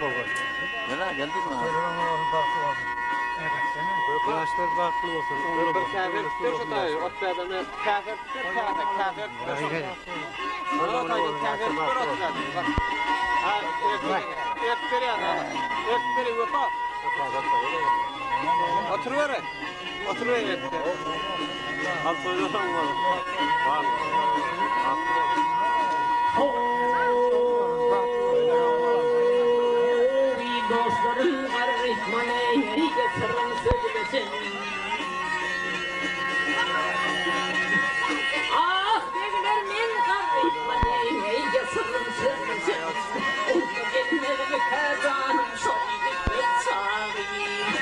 baba. Neden geldin mi? Yaşlar farklı olsun. Bir kafir tutuyor şu tayi. Ot adamı kafir tutuyor kafir. Ona tayi kafir tutuyor ot adamı. Bak. Ha, ertleri ana. Ertleri vapa. Oturuyor. Oturuyor ertleri. Al söylüyorum var. Var. Dostlarım karışmane getirin söylesin. Ah dediler min karışmane getirin söylesin. Oldu gelmedi kazanım şöyle sağlayayım.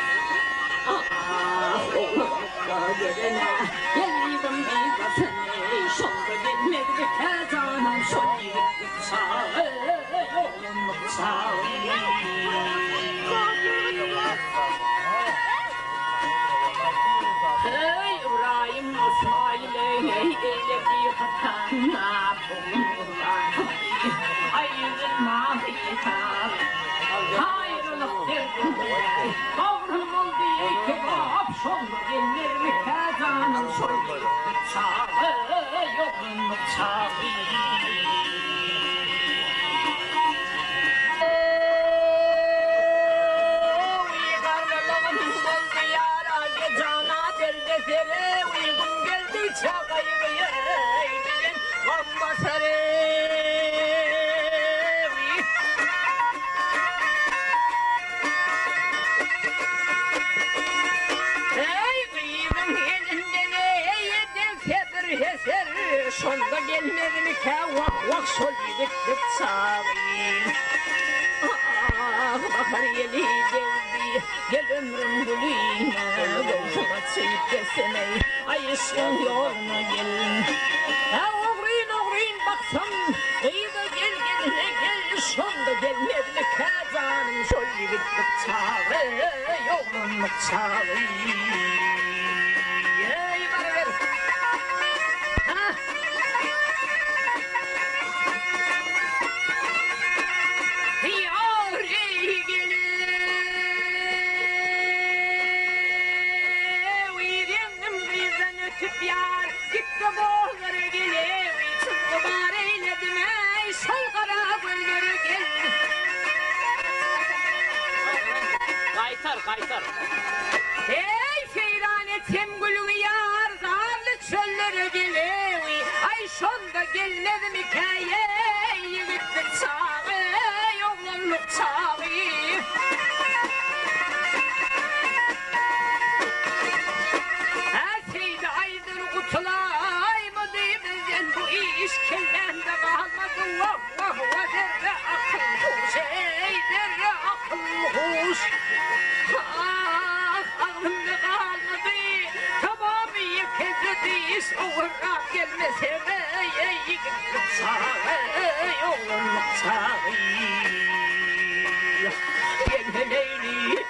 Ah oğlum da gelene geldim bir de seni. Şöyle gelmedi kazanım şöyle sağlayayım. Oğlum sağlayayım. Hey İbrahim İsmail'e eyledi hatana bulundular. Ayrılma hitab, hayrılık derdinde. Kavrım oldu kebap, şollu gelir mi kazanım şollu bıçağı, yolun bıçağı. Sere uygun geldi çakayı eğlen bomba sere ey kıyımın elinde ne yedin sedir heser şonda gelmedi mi ki vak vak şolidik tıksağıyım ah bakar yeli geldi gel ömrüm gülüyme gözüme çiğit desene ay ışkın yoluna gel ha oğruyun baksam kıyıda gel gel şonda gelmedi mi kazanım şöyle bir bıçağı yolun bıçağı ey bana ver ha yar gitti boğları gele çıkıbar eyledim ey şalgara gülleri gel kaytar ey feyrane temgülü yar zarlı çöllere gele ay şonda gelmedi mi kaye gitti çağı yolunluk çağı Tulay mı demeden bu iş kellende kalmadı vah vah vah derre akıl huş ey derre akıl huş ah aklımda kalmadı tamamı yıkıldı iş uğra gelmese ey gitti sağı yolun sağı gelme leyli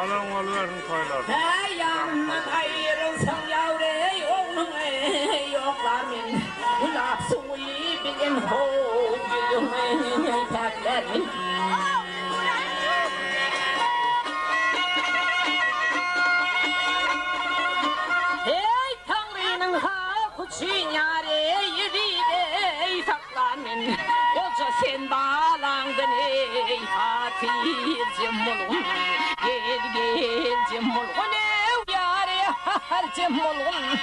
Alan oluverin koylar. Yanından ayrılsam yavrey oğlum yoklamin. Kulak suyu bilin hoğuyum teklerin. Hey Tanrı'nın hakkı çiğnare yürüyde saklamin. Koca sen bağlandın ey Hatir'cim oğlum. Gel cemolun ev yâre har cemolun.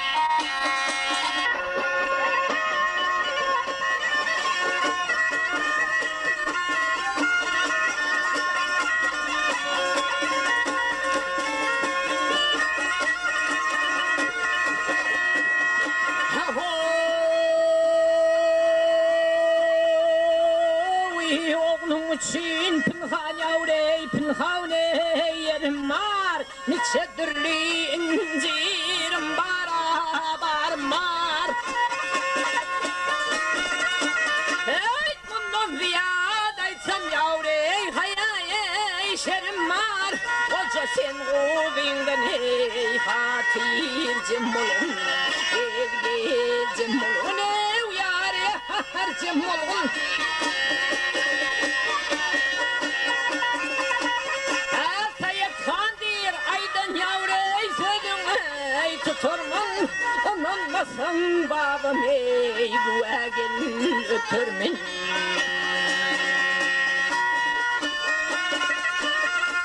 Oğlum için pinhan yavrey pinhan yerim var. Nice türlü incirim barabar var. Hey bundan ziyade etsem yavrey hayay şerim var. Koca sen oğlundan hey Hatir'cim oğlum. Gel cem oğlum ev yâre har cem oğlum. Tuturman, onanmasam babam ey bu egin ötürmen.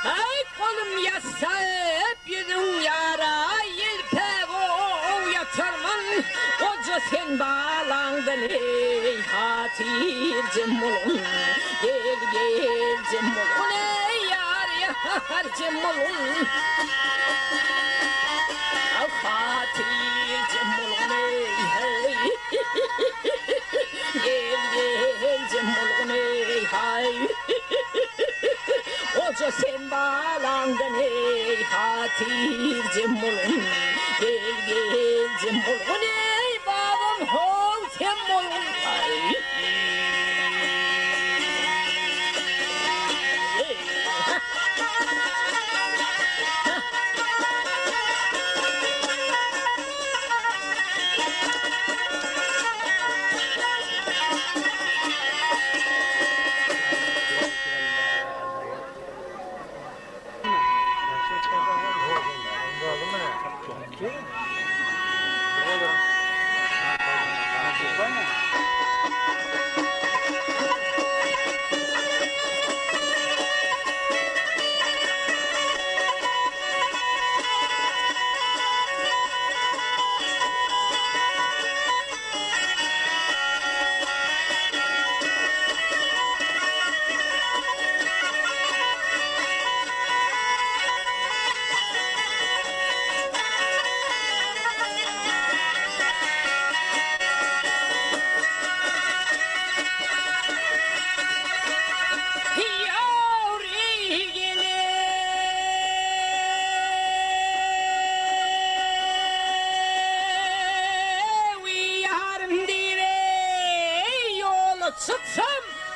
Ay kolum yassa hep yüzün yara, yelpe o yatırman. Koca sen bağlandın ey Hatir'cim oğlum. Gel cem oğlum ey yar yar cem oğlum. Hatir'cim oğlum ey Gel cem oğlum ey hay. Koca sen bağlandın ey Hatir'cim oğlum. Gel cem oğlum ey babam hol sen oğlum hay.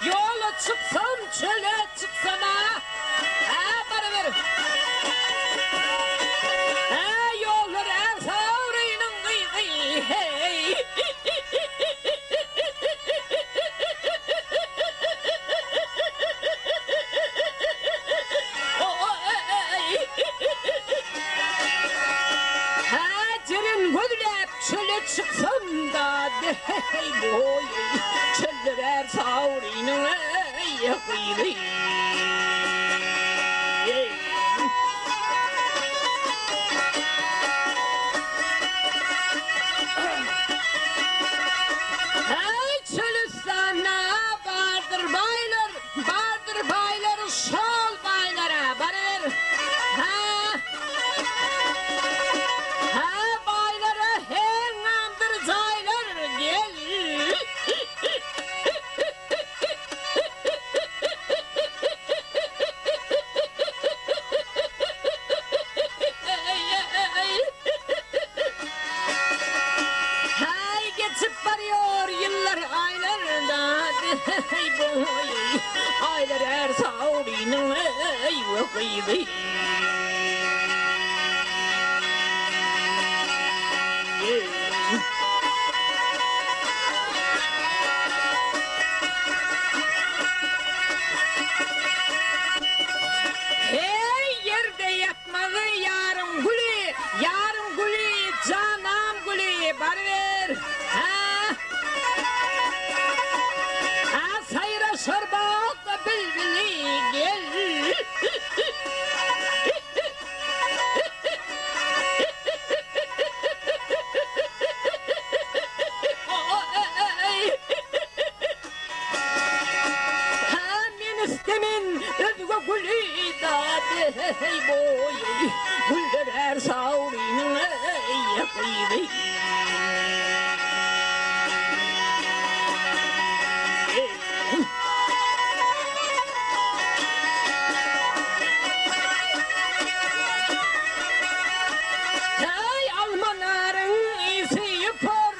Yola çıksam çöle çıksam ha bana ver. Ha yollar en savrinin gıy hey. Ha cirin gözlep çöle çıksam da hey boy. Çöller savrinin gıy. kıydı. Hey yerde yatmalı yarım gülü, yarım gülü, canım gülü, bana ver. Ha? Ha sayra şarbat bülbülü gel. Ha men istemin özgü gülü da hey boy, güller her savrinin yakıydı. Hey almanların iyisi yapar,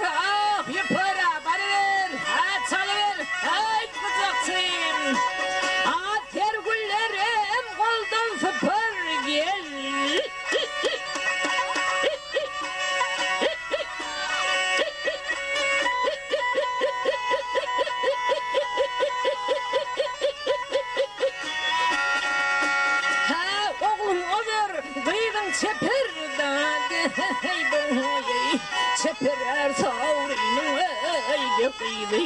ah yapar, bana ver, ha çalıver, hey kızaksın. Ah ter güllerim koldan sıfır gel. Ha oğlum olur kıydın çepirden hey boy çepirer savrinin ey kıydı.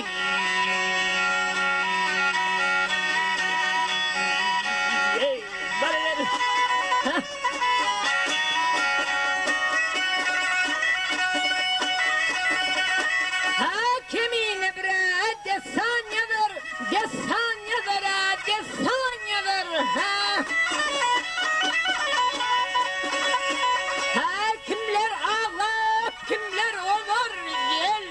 Hey bana ver. Ha. Ha kemine bre desan yadır ha. Ha kimler ağlar kimler olur gel.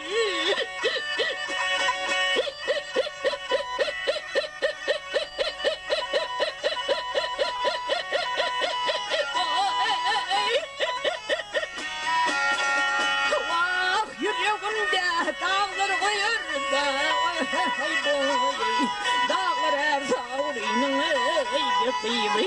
Vah yüreğimde dağlar koyur da hey boy dağlar her savrinin ey kıydı.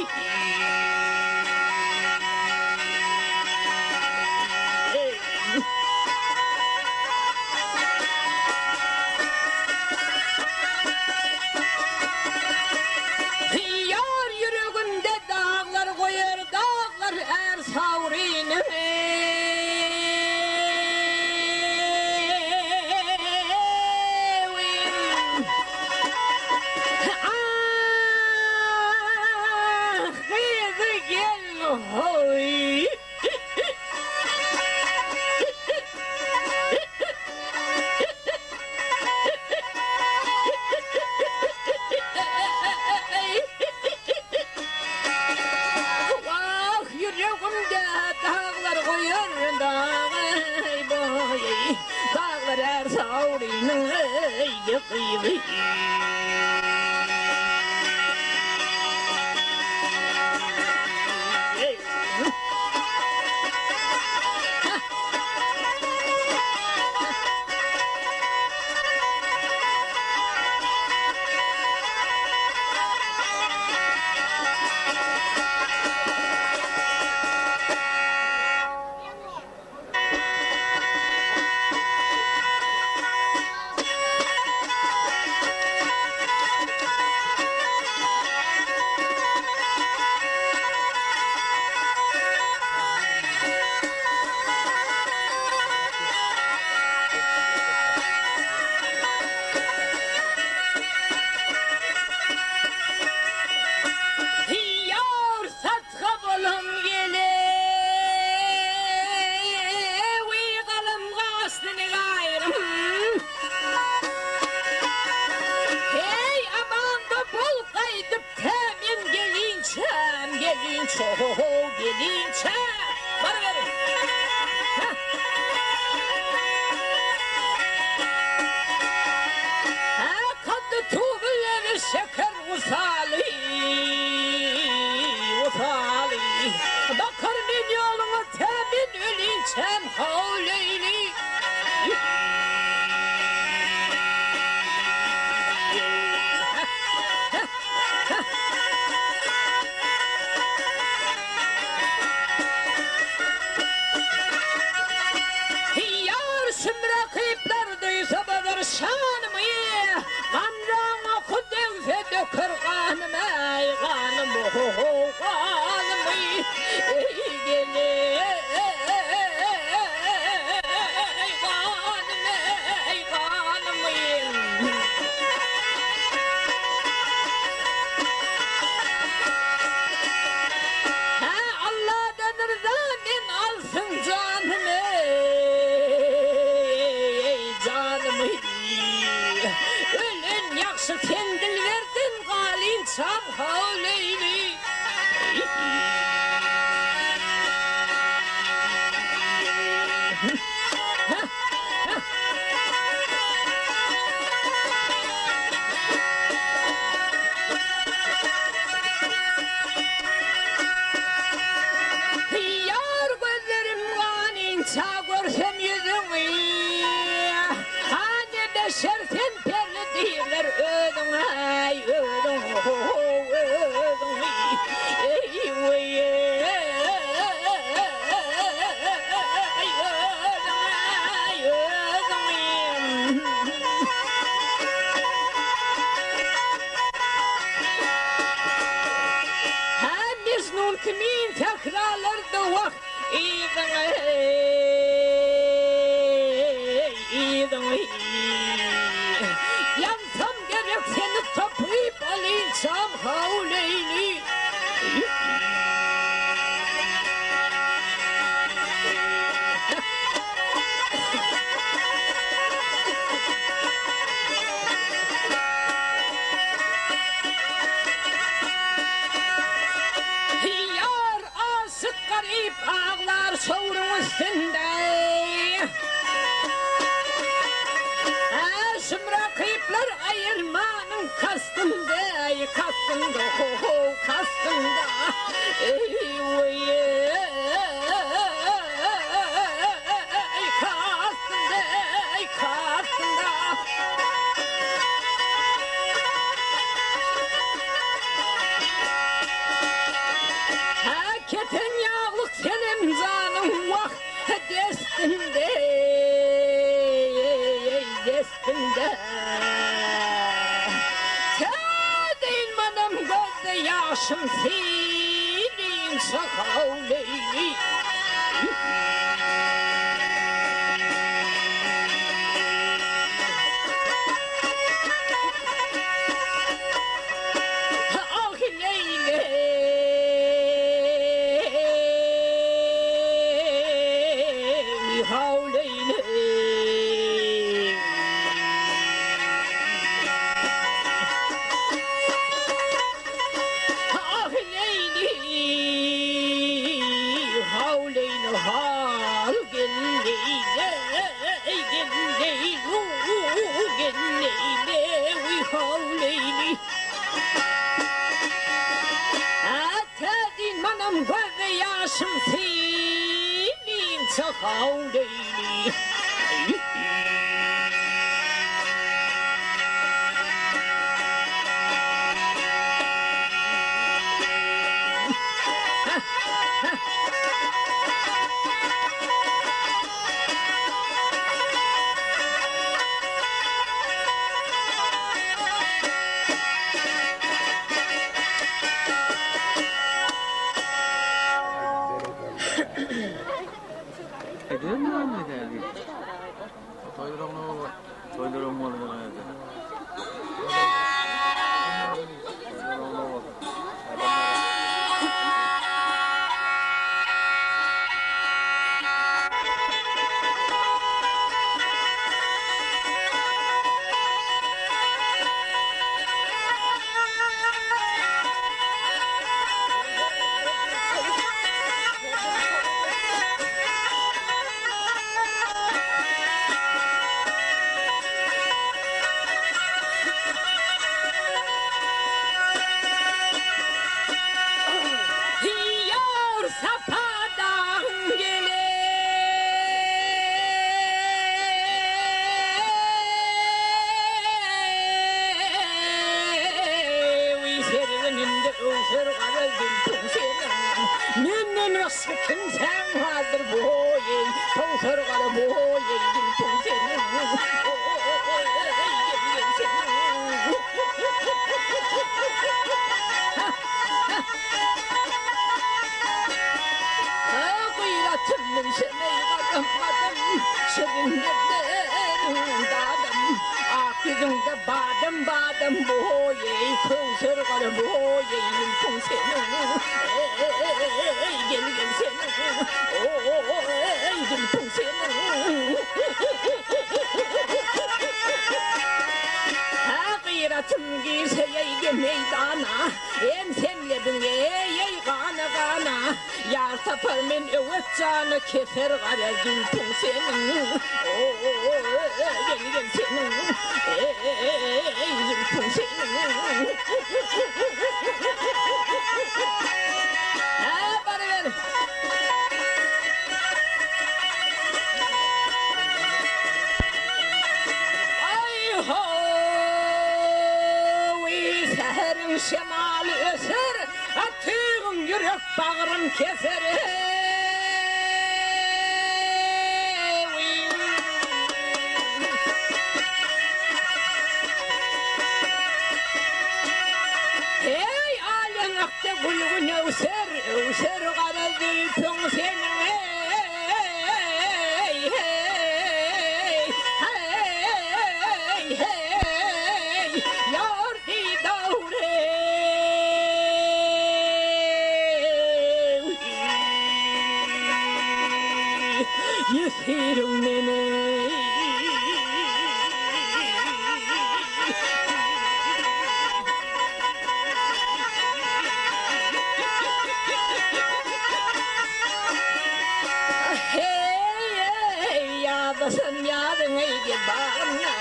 Yar yüreğimde dağlar koyar dağlar her savrinin ah kıydı gel hoy. Vah yüreğimde dağlar koyar dağlar boy dağlar her savrinin yakıydı. Yar satqa bolum gele uygalım qastını gayrım. Hey aman da bol qaydıp təmin gelinçəm bana verin. Ha. Ha kaddı tuğuları şeker usalı bakar min yoluna təmin ölünçəm havleyli. Tümün seni karamadım, şirinlerden dadım. Ak yüzünde badım badım boyey, kılsır karı boyey, yılpın senin. Gel gel senin, yılpın senin. Gıyratım giyse yeyge meydana, en senledin ey gana gana. Yar tapar men övet canı keser gara zülfün senin. Gel gel senin, zülfün senin. Bana ver. Ay ho. Şemali eser, atığın yürek bağrın keser. Hey alen akta gülgün öser, öser kara zülfün senin. Hey hey hey hey yar didavre. Yesirim nene. Hey yadasın yadın eyge bağına,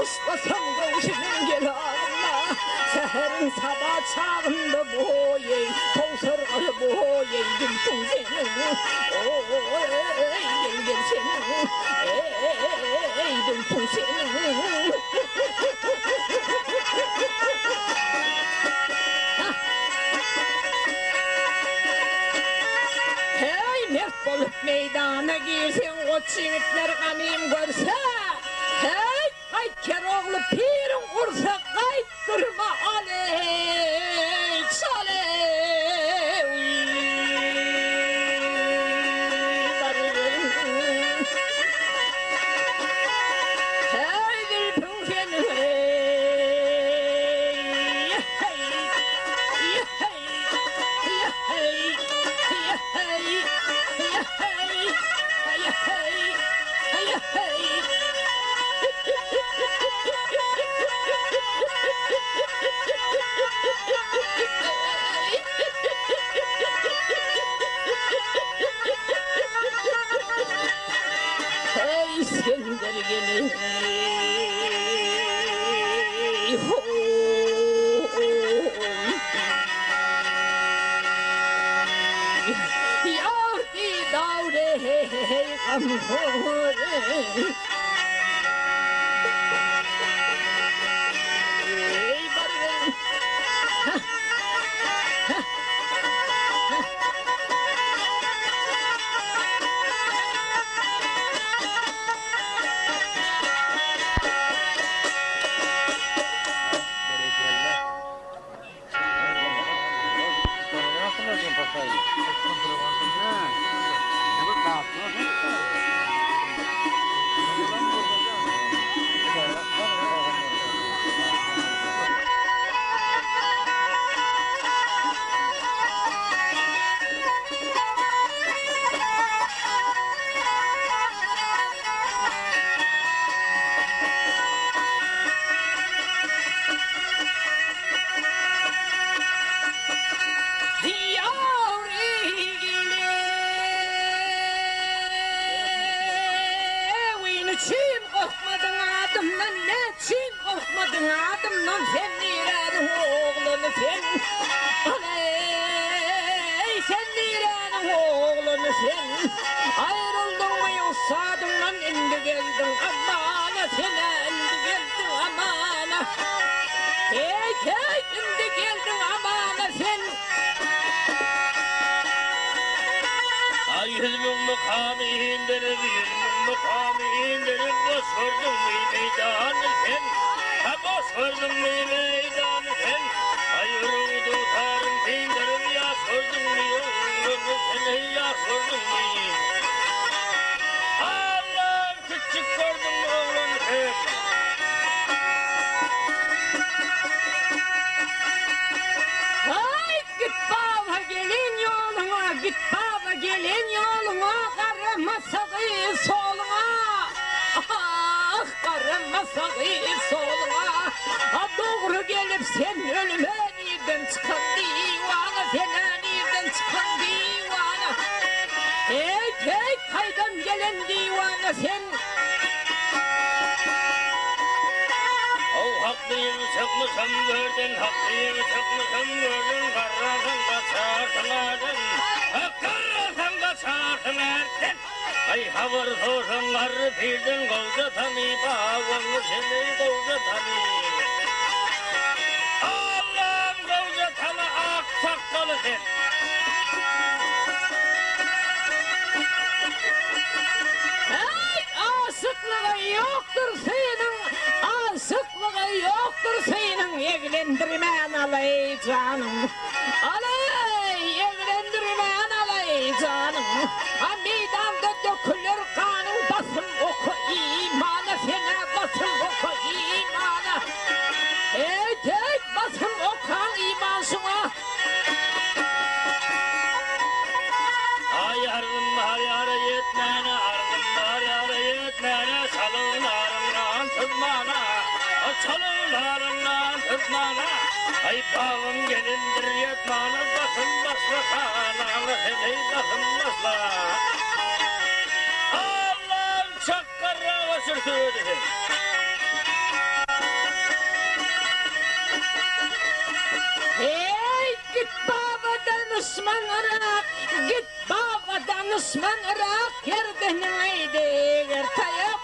ustasın koşun gel ağına. Seherin sabah çağında boyey, kovsar karı boyey, gültün senin. Gel gel senin, gültün senin. Hey mert bolup meydana girsen, o çivitler kanıyım görse. Hey kayt keroğlu pirin kursa, kayt durma aley çaley. Hey zülfün senin, hey sender gelin. Yar di davre gamhore. Hey barın. Çin korkmadın adımdan, ne çin korkmadın adımdan, sen nirenin oğlunu sen. Aley sen nirenin oğlunu sen. Ayrıldın mı yoksadından indi geldin amana, sen indi geldin amana. Hey hey indi geldin amana sen. Ay hizmin mukamı indirip, hizmin mukamı indirip, boş vurdun mu meydanı sen? Ha boş vurdun mu meydanı sen? Ay yürüğü tutarım tindirip, ya sordun mu yolunu sen? Ya sordun mu? sordum oğlan sen. Ay git baba gelin yoluna, git baba gelin yoluna, karama sağı soluna. Ah karama sağı soluna. Ha doğru gelip sen ölüme nereden çıkan divana, fena nereden çıkan divana. Hey hey kaydan gelen divana sen. Haklıyım çıkmışım gördün, haklıyım çıkmışım gördün, kararsan kaçarsın ardın, kararsan kaçarsın ardın. Ay havar sorsan karı firdin, kovca tanı, bağımlı seni kovca tanı. Allah'ım kovca tanı, ak sakkalı sen. Hey asıklığı yoktur senin, asıklığı yoktur senin, evlendirmen alay canım. Alay evlendirmen alay canım. Ha meydanda dökülür kanın, basın oku imana, fena basın oku imana. Hey hey basın okan imansına. Ay ardım var yara yetmene, ardım var yara yetmene, çalınlarından tutmana, çalınlarından tutmana. Ay bağım gelindir yetmana, basın basmasana, hey basın basla. Allah'ım çakkara basırsın. Hey git babadan Osman Irak, git babadan Osman Irak, yerden eydi vertayak.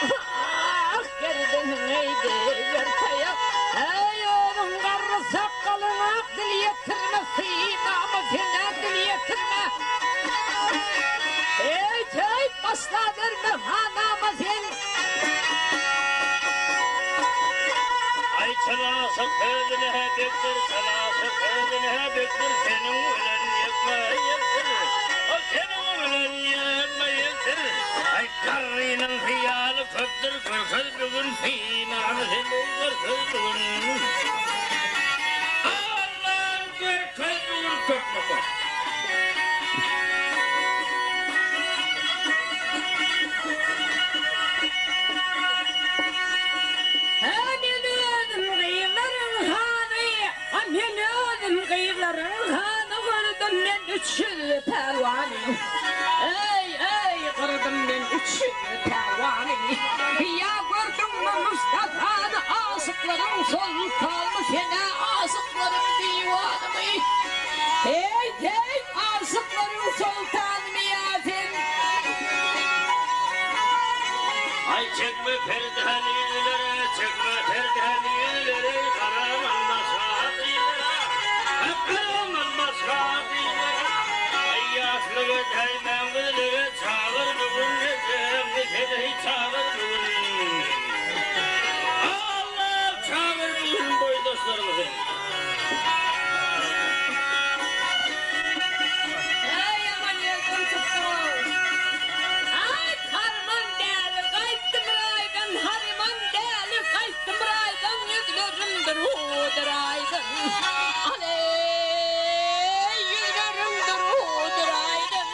Ah yerden eydi vertayak. Hey oğlum karı sakalına dil yetirme, simamı fena dil yetirme. Hey hey basla verme hanama sen. Ay çalası kızını hep yıktır, çalası kızını hep yıktır, senin ölen yıkma yıktır, o senin ölen yıkma yıktır. Ay karının fiyalı köktür, kırkız bugün fiyanı seni kırkız bugün. Allah'ım kırkız bugün kökmü. Üçü pervanım, ey ey kırdım ben üçü pervanım. Ya gördün mü Mustafa'nı, asıklarım sultanı, fena asıklarım divanımı. Hey hey asıklarım sultanımı ya sen. Ay çekme perdelilere, çekme perdelilere, karaman masadilere, karaman masadilere. Ay yaşlığı değmen gülüğe, çağır bugün necem, nekede çağır bugün. Allah çağır bugün boydaşlarımızı. Hey aman yazdım çıktı. Ay karman değerli kayıttım raydan, harman değerli kayıttım raydan, yüzlerimdir hudur aydın. Aley yüzlerimdir hudur aydın.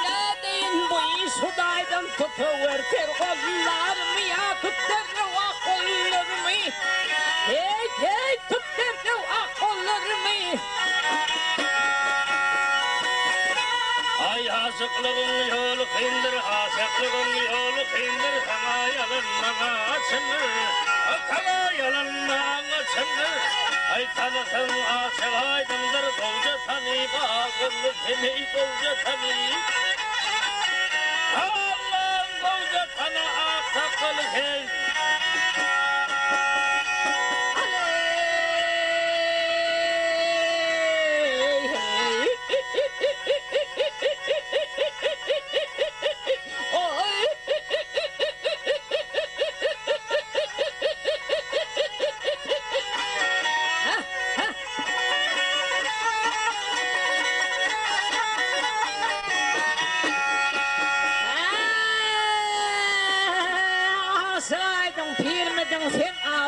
Ne deyin bu iş hudaydan, tutuvertir kollarımı ya, tutturdu ah kollarımı. Hey hey tutturdu ah kollarımı. Ay aşıklığın yolu kıyındır, aşıklığın yolu kıyındır, sana yalanmana açındır, sana yalanmana açındır. Ay tanıtım aşık aydındır, kovca tanı, bağımlı seni kovca tanı. Allah'ım kovca tanı, ak sakalı sen.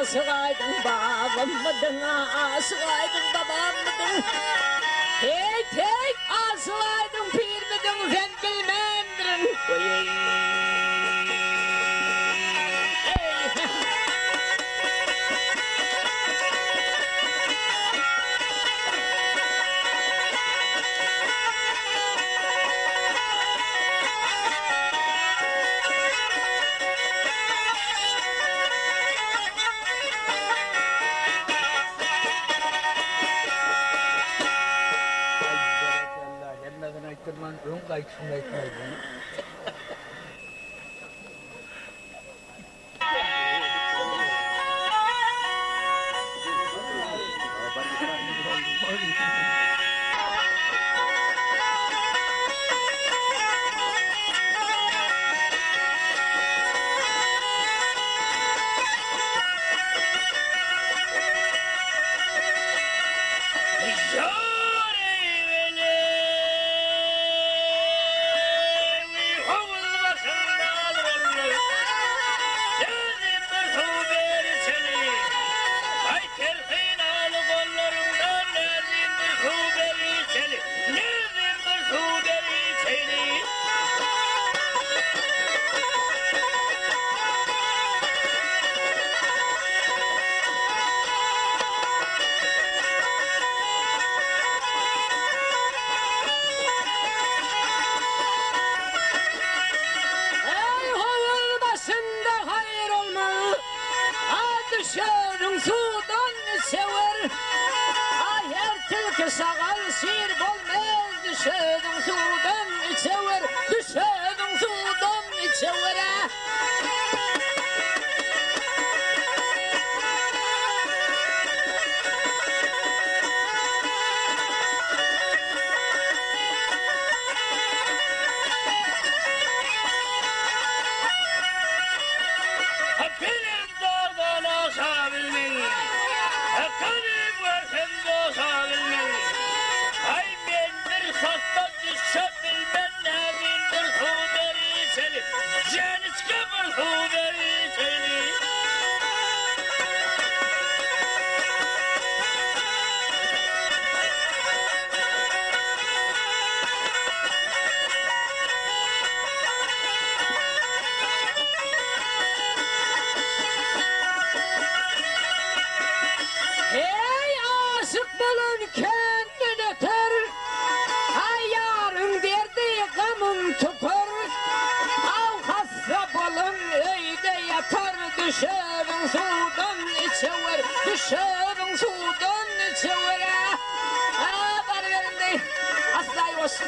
asıgaydın babam mıdın, asıgaydın babam mıdın? Hey hey, asıgaydın pir mıdın, sen bilmemdirin. Oy. Sağal sir bolmaz, düşedin sudan içever, düşedin sudan içever. Hakkının dağdan aşabilmin, hakkının varken boşabilmin. Ay ben bir sasta düşsem bilmem ne bindir huderi seni, caniç kabul huderi seni. Hey aşık bulun kendine ter, ay yarın derdi gamın tutar. Al hassa bulun öyde yatar, düşerin sudan içever, düşerin sudan içever. Var verin de asla olsun.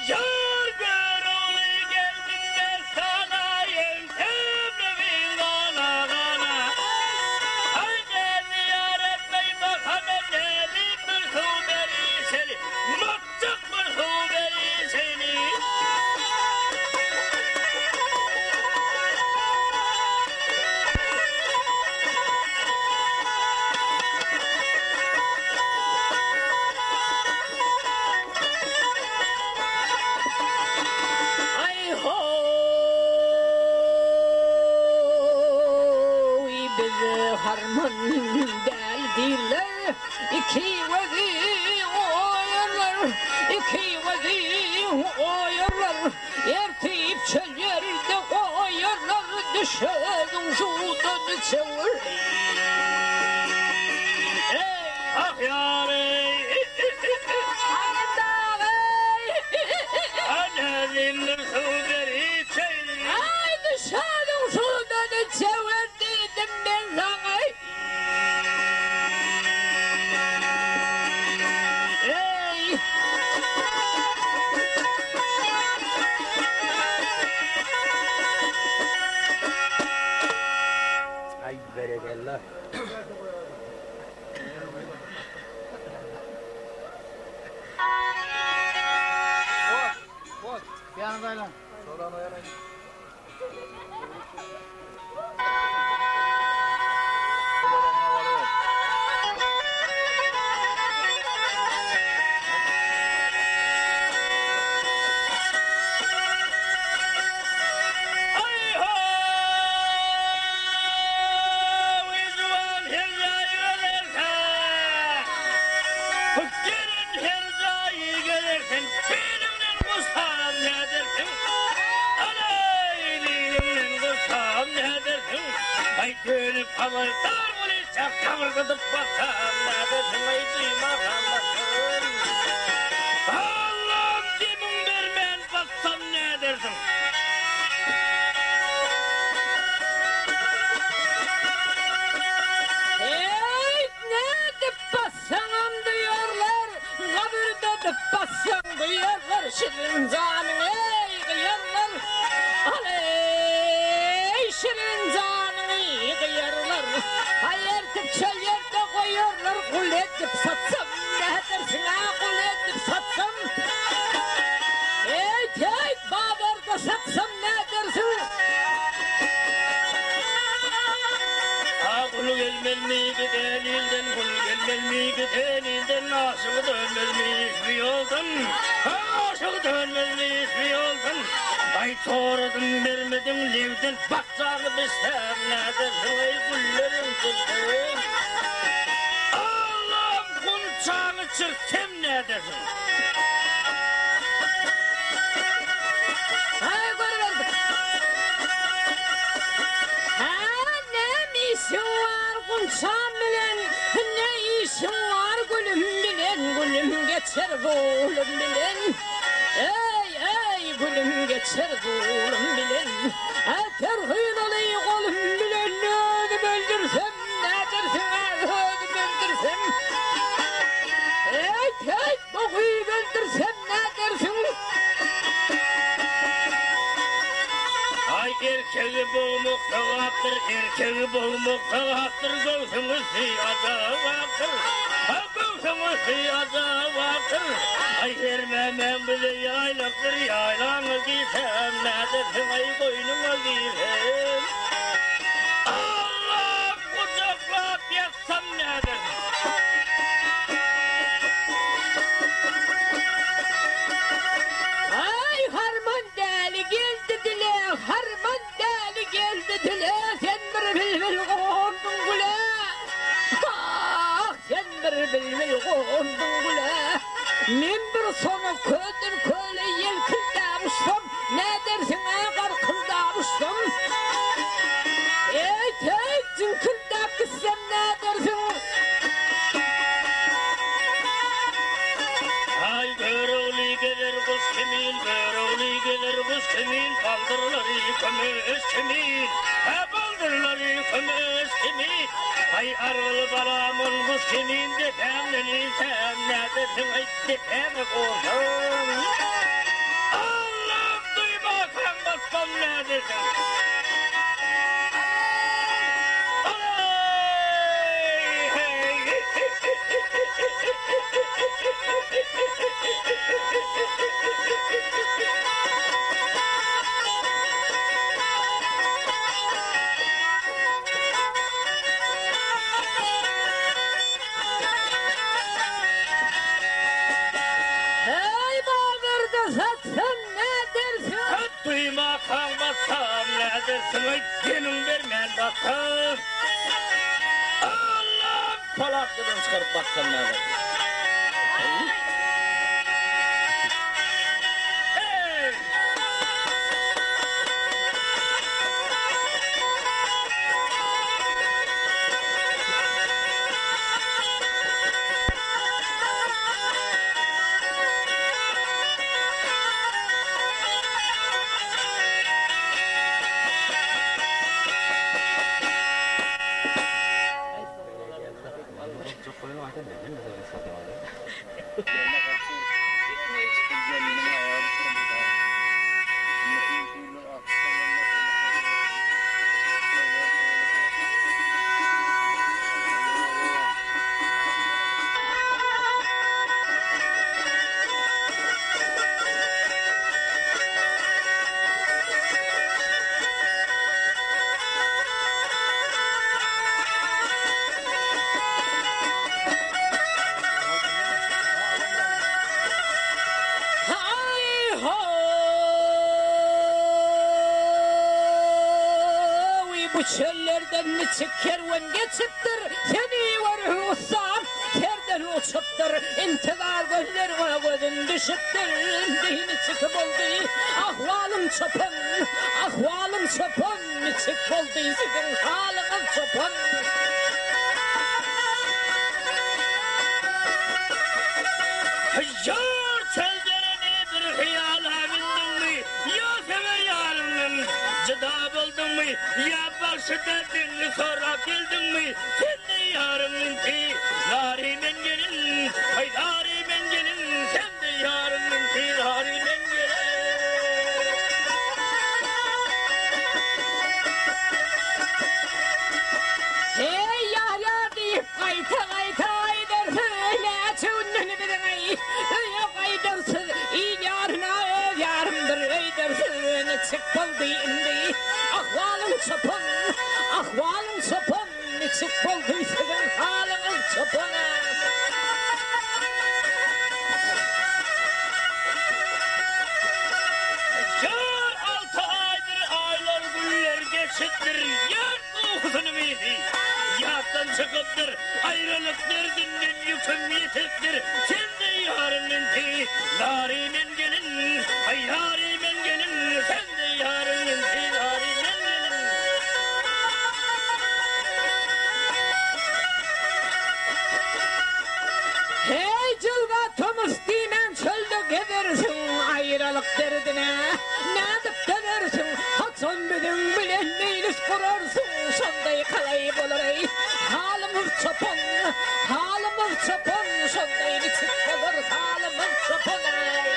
Yar görüldü geldim ben sana, yöntemli bir gana gana. Ay ne yar etmeyin bakalım, ne bir huderi seni, mutlak bir huderi seni. Ay ho, bizi harman deldiler, iki vezi oyarlar, iki vezi oyarlar, ertip çöllerde oyarlar, düşerim sudan çevir. Ah yarey, annemin bir huderi seni. Ay düşerim sudan çevir dedim ben sana. Ey! Ay berekallah. Yanındayla. Soran oyana. gelip havardar bulacak kavurgadıp baksam neredesin ay duymağım bakın. Allah'ım demin vermen baksam ne dersin? Hey, ne dip bassan diyorlar, kabirde dip bassan diyorlar, şirin canım ey kıyarlar. Aley, şirin canım ey kıyarlar. Hayır dip çöl yerde koyuyorlar, kul edip satsam ne dersin ha, kul edip satsam. Hey, hey, babarda satsam ne dersin? Kulu gelmez mi giden ilden, kulu gelmez mi giden ilden, aşığı dönmez mi hiçbir yoldan, aşığı dönmez mi hiçbir yoldan. Ay çoğradın vermedin levden, bakacağını bestem neredesin ay güllerin kızım. Allah'ım kunçağını çırpsem neredesin? Hay görüver. Ha ne işin var kunçam bilen, ne işin var gülüm bilen, gülüm geçer gülüm bilen. Ey ey gülüm geçer gülüm bilen. Terhîn olayı gülüm bilen, ödüm öldürsem ne dersin ödüm öldürsem. Ey ey okuyup öldürsem ne dersin? Ay erkeği boğmukta haktır, erkeği boğmukta haktır, göğsümüz siyada vaktır. Ay göğsümüz siyada vaktır. Ay vermemem bile yaylaktır, yaylanı giysem neredesin ay boynuma giysem. Allah kucaklayıp yatsam neredesin? Ay harman deli geldi dile, harman deli geldi dile, sen bir bilbil kondun güle. Ah, sen bir bilbil kondun güle. Men bir sonu ködür köle yelkildamıştım, ne dersin karkıldamıştım. Ey tek cinkildap gitsem ne dersin? Ay görevli gelir kuş kimin, görevli gelir kuş kimin, baldırları kömüş kimin, ha baldırları kömüş kimin. Ay arılı balamın kuş kimin, defemden ilsem neredesin ay defeme koşum. Allah'ım duymaktan baksam neredesin? Hey bağırda satsam ne dersin? Duymaktan baksam neredesin ay senin vermen baksam. Allah'ım palaklıdan çıkarıp baksam neredesin? Hey! Bu çöllerden mi çık kervan geçiptir, seni var hussam, terden uçuptur, intizar gözlerine gözün düşüptür, dini çıkıp oldu, ahvalım ahvalın çöpün, ahvalın çöpün, çık olduysa ben halımın çöpün. Yar çeldereni bir hıyala bindin mi? Ya sever yarının cıda buldun mu? Ya başı derdini sonra bildin mi? Sen de yarının ki narimen gelin, ay narimen gelin. Sen de yarının ki narimen gelin. Hey yar yar deyip kayta aydersin, ne çunnunu bilmeyi, yok aydersin, iyi yarına ev yarımdır aydersin, çık oldu indi, ahvalın çöpün, ahvalın çöpün, çık olduysa ben halımın çöpün. Yar 6 aydır aylar güller geçittir. Yar ruhunu miydi? Yattan çıkıptır. Ayrılık derdinden yüküm yetiptir. Sen de yarının ki narimen gelin. Ay narimen gelin. Sen de yarının ki narimen gelin. Hey cılga Thomas Dimen çölde gezersin ayrılık derdine. Ne dip dedersin haksan bedin bilen neylis kurarsın. Sonday kalayıp olur ey halımız çapın, halımız çapın. Sonday bitik olur halımız çapın ey.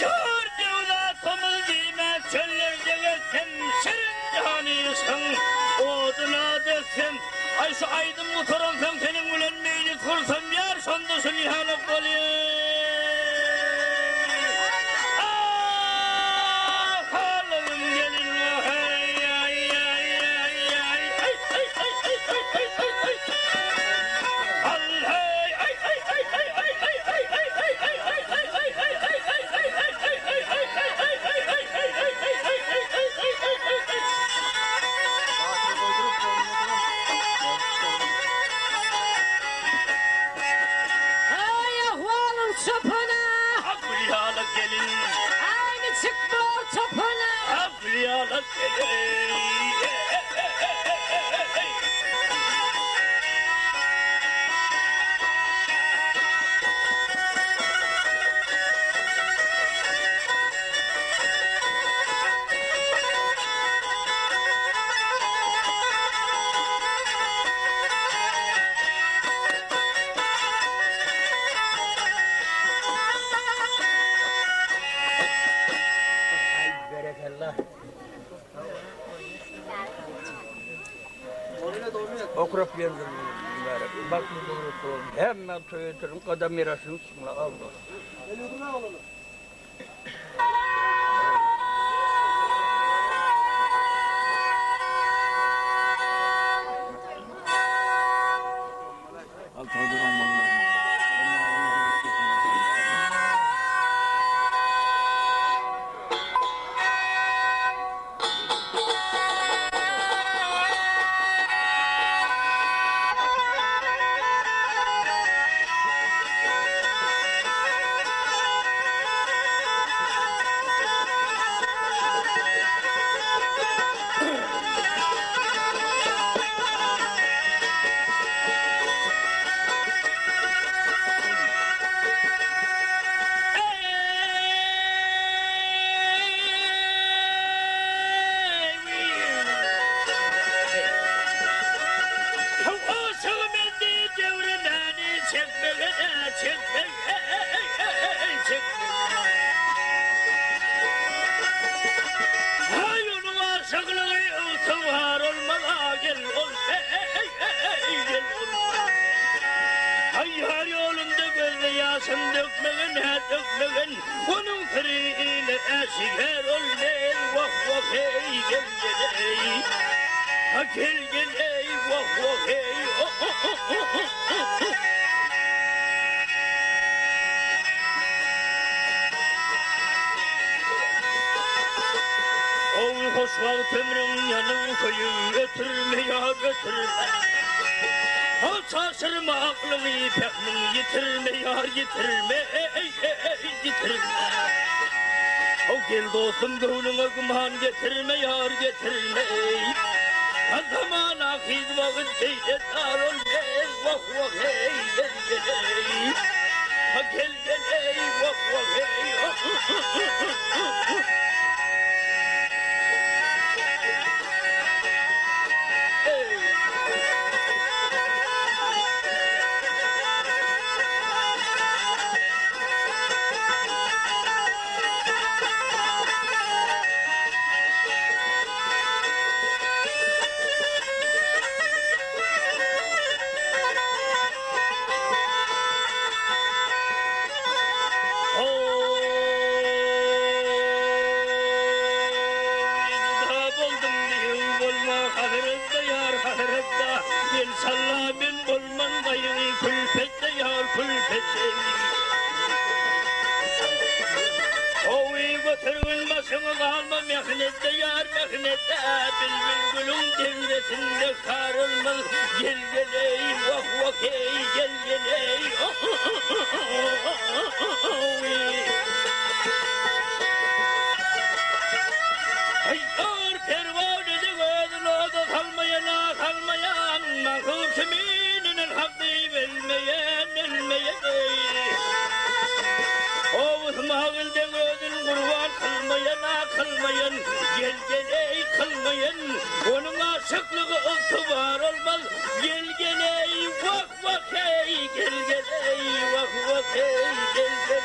Yar devlatomuz dime çöllerde geçsem serin canıyısın. Oduna desem ay şu aydın mı taransam senin ulan meyli kursam yar sondasın ihalık olayım. Ah halım gelin vay ay ay ay ay ay ay ay ay ay ay ay ay. Allah'ay ay ay ay ay ay ay ay ay ay ay ay ay ay ay ay ay ay Ay ahvalın çapına, Abdülyalık gelin, aynı çıkma o çapına. Abdülyalık gelin. Okurup yendim. Bak bunu hemen söylerim. Kadar mirasını sunla aldı. Hayyar yolunda gözde yaşın dökmegin he dökmegin onun kırığıyla eşiger ol gel vah vah hey gel gel ey ha gel gel ey vah vah hey oh oh oh oh oh oh. Oğul hoş vaktimrin yanın koyu götürme ya götürme. Ha şaşırma aklını ipekmin yitirme yar yitirme yitirme. O gel dostum gönlüne güman getirme yar getirme. Ha zaman akid vakit beyde dar olmaz vah vah hey gel gel ey. Ha gel gel ey vah vah hey. İnşallah ben bulman gayrı külfette yar külfette. Ovi götürün başımı kalma mehnette yar mehnette. Bilbil gülün devresinde karılmaz. Gel gel ey vah vah ey gel gel ey. Hayır pervane de gözün oda kalmayana kalmayan. Mahkum seminin hakkı bilmeyen bilmeyen. Oğuz mağılde gözün kurban kılmayana kılmayan. Gel gel ey kılmayan. Onun aşıklığı ıktıvar olmaz. Gel gel ey vak vak ey gel gel ey vak vak ey gel gel